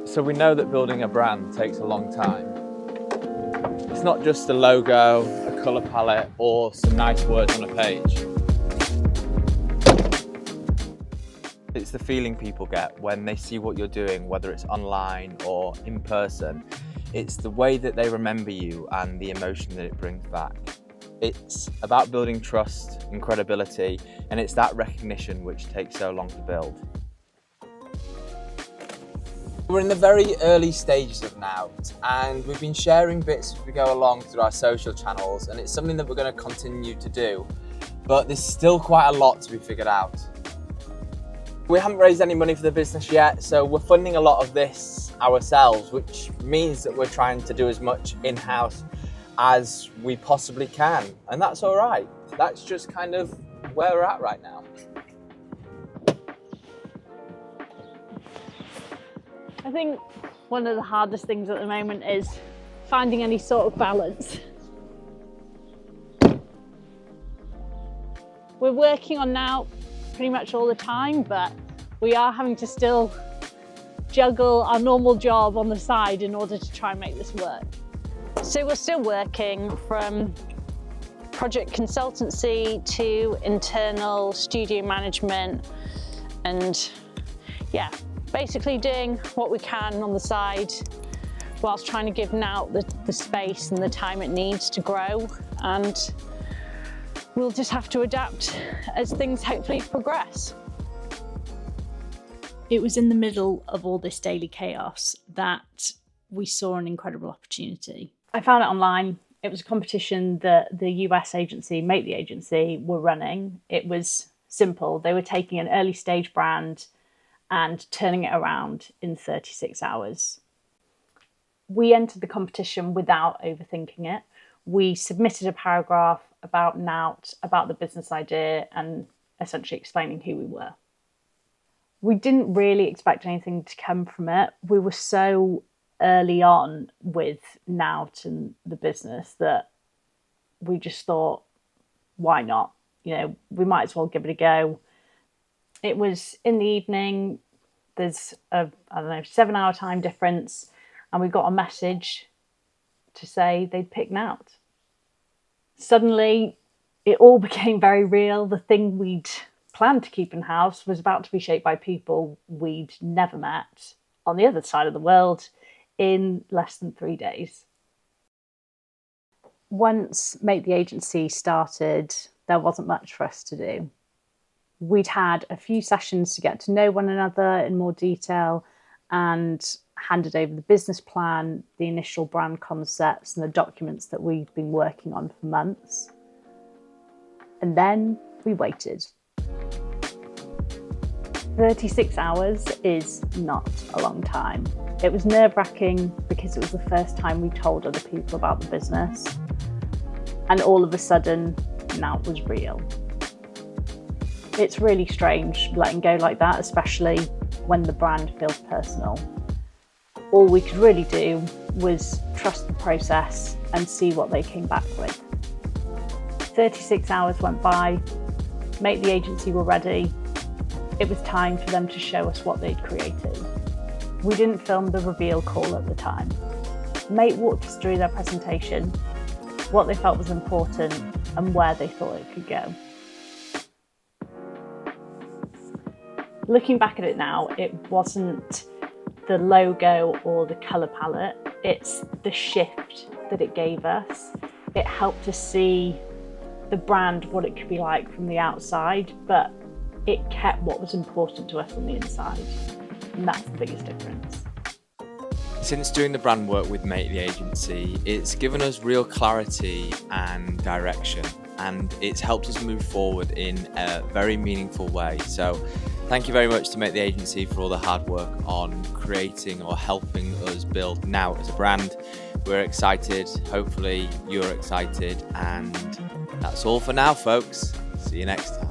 So we know that building a brand takes a long time. It's not just a logo, a colour palette, or some nice words on a page. It's the feeling people get when they see what you're doing, whether it's online or in person. It's the way that they remember you and the emotion that it brings back. It's about building trust and credibility, and it's that recognition which takes so long to build. We're in the very early stages of Nout, and we've been sharing bits as we go along through our social channels, and it's something that we're going to continue to do. But there's still quite a lot to be figured out. We haven't raised any money for the business yet, so we're funding a lot of this ourselves, which means that we're trying to do as much in-house as we possibly can, and that's all right. That's just kind of where we're at right now. I think one of the hardest things at the moment is finding any sort of balance. We're working on Nout pretty much all the time, but we are having to still juggle our normal job on the side in order to try and make this work. So we're still working from project consultancy to internal studio management, and yeah, basically doing what we can on the side whilst trying to give Nout the space and the time it needs to grow, and we'll just have to adapt as things hopefully progress. It was in the middle of all this daily chaos that we saw an incredible opportunity. I found it online. It was a competition that the US agency, Make the Agency, were running. It was simple. They were taking an early stage brand and turning it around in 36 hours. We entered the competition without overthinking it. We submitted a paragraph about Nout, about the business idea, and essentially explaining who we were. We didn't really expect anything to come from it. We were so early on with Nout and the business that we just thought, why not? You know, we might as well give it a go. It was in the evening. There's a, 7-hour time difference, and we got a message to say they'd picked Nout. Suddenly, it all became very real. The thing we'd planned to keep in-house was about to be shaped by people we'd never met on the other side of the world in less than 3 days. Once Make the Agency started, there wasn't much for us to do. We'd had a few sessions to get to know one another in more detail and handed over the business plan, the initial brand concepts, and the documents that we'd been working on for months. And then we waited. 36 hours is not a long time. It was nerve-wracking because it was the first time we told other people about the business. And all of a sudden, Nout was real. It's really strange letting go like that, especially when the brand feels personal. All we could really do was trust the process and see what they came back with. 36 hours went by, Make the Agency were ready. It was time for them to show us what they'd created. We didn't film the reveal call at the time. Make walked us through their presentation, what they felt was important, and where they thought it could go. Looking back at it now, it wasn't the logo or the colour palette, it's the shift that it gave us. It helped us see the brand, what it could be like from the outside, but it kept what was important to us on the inside. And that's the biggest difference. Since doing the brand work with Make the Agency, it's given us real clarity and direction, and it's helped us move forward in a very meaningful way. So thank you very much to Make the Agency for all the hard work on creating or helping us build Nout as a brand. We're excited, hopefully you're excited, and that's all for now, folks. See you next time.